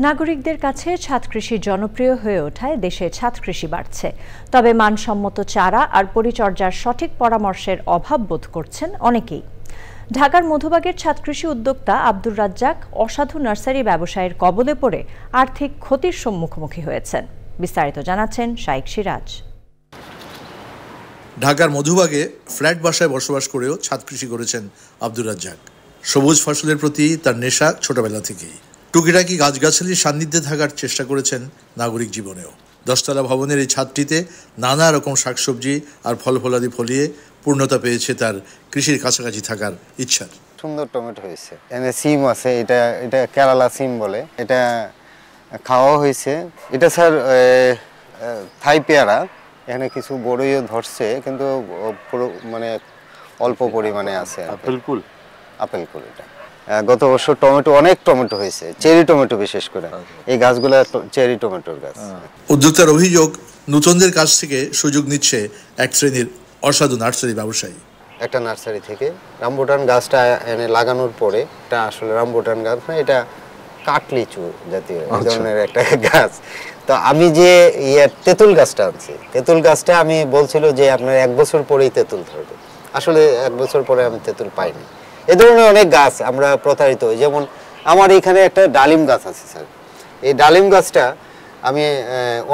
নাগরিকদের কাছে ছাদ কৃষি জনপ্রিয় হয়ে ওঠায় দেশে ছাদ কৃষি বাড়ছে। তবে মানসম্মত চারা আর পরিচর্যার সঠিক পরামর্শের অভাব বোধ করছেন অনেকেই। ঢাকার মধুবাগের ছাদ কৃষি উদ্যোক্তা আব্দুর রাজ্জাক অসাধু নার্সারি ব্যবসায়ের কবলে পড়ে আর্থিক ক্ষতির মুখোমুখি হয়েছেন। বিস্তারিত জানাচ্ছেন শাইখ সিরাজ। ঢাকার মধুবাগে ফ্ল্যাট বাসায় বসবাস করেও ছাদ কৃষি করেছেন আব্দুর রাজ্জাক। সবুজ ফসলের প্রতি তার নেশা ছোটবেলা থেকেই। টুকিটাকি গাছগাছালির সান্নিধ্যে থাকার চেষ্টা করেছেন নাগরিক জীবনেও। 10 তলা ভবনের এই ছাদটিতে নানা রকম শাকসবজি আর ফলফলাদি ফলিয়ে পূর্ণতা পেয়েছে তার কৃষির কাছাকাছি থাকার ইচ্ছার। সুন্দর টমেটো হয়েছে, এখানে সিম আছে, এটা কেরালা সিম বলে, এটা খাওয়া হয়েছে। এটা স্যার থাই পেয়ারা, এখানে কিছু বড়ইও ধরছে, কিন্তু মানে অল্প পরিমাণে আছে। আপেল কুল এটা গত বছর টমেটো, অনেক টমেটো হয়েছে, চেরি টমেটো বিশেষ করে। এই গাছগুলো চেরি টমেটোর গাছ। উদ্যোক্তার অভিযোগ, নতুনদের কাছ থেকে সুযোগ নিচ্ছে এক শ্রেণীর অসাধু নার্সারি ব্যবসায়ী। একটা নার্সারি থেকে রামবুটান গাছটা এনে লাগানোর পরে, এটা আসলে রামবুটান গাছ না, এটা কাটলিচু জাতীয় এই ধরনের একটা গাছ। তো আমি যে তেঁতুল গাছটা আনছি, তেঁতুল গাছটা আমি বলছিল যে আপনার 1 বছর পরেই তেঁতুল ধরবে। আসলে 1 বছর পরে আমি তেঁতুল পাইনি। এ ধরনের অনেক গাছ আমরা প্রতারিত হই। যেমন আমার এখানে একটা ডালিম গাছ আছে স্যার, এই ডালিম গাছটা আমি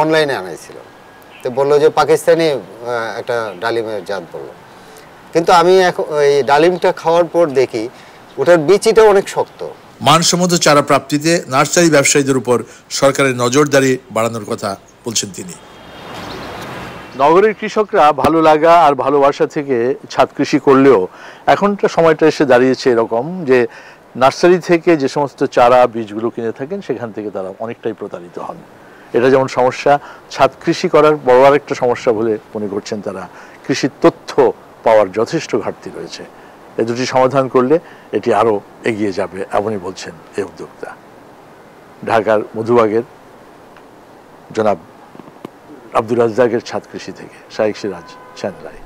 অনলাইনে আনাইছিলাম, তো বললো যে পাকিস্তানি একটা ডালিমের জাত বললো, কিন্তু আমি এখন এই ডালিমটা খাওয়ার পর দেখি ওটার বিচিটা অনেক শক্ত। মানসম্মত চারা প্রাপ্তিতে নার্সারি ব্যবসায়ীদের উপর সরকারের নজরদারি বাড়ানোর কথা বলছেন তিনি। নগরের কৃষকরা ভালো লাগা আর ভালোবাসা থেকে ছাদ কৃষি করলেও এখনটা সময়টা এসে দাঁড়িয়েছে এরকম যে নার্সারি থেকে যে সমস্ত চারা বীজগুলো কিনে থাকেন সেখান থেকে তারা অনেকটাই প্রতারিত হন। এটা যেমন সমস্যা, ছাদ কৃষি করার বড় আরেকটা সমস্যা বলে মনে করছেন তারা, কৃষির তথ্য পাওয়ার যথেষ্ট ঘাটতি রয়েছে। এ দুটি সমাধান করলে এটি আরও এগিয়ে যাবে এমনই বলছেন এই উদ্যোক্তা। ঢাকার মধুবাগের জনাব আব্দুর রাজ্জাকের ছাদ কৃষি থেকে শাইখ সিরাজ, চ্যানেল আই।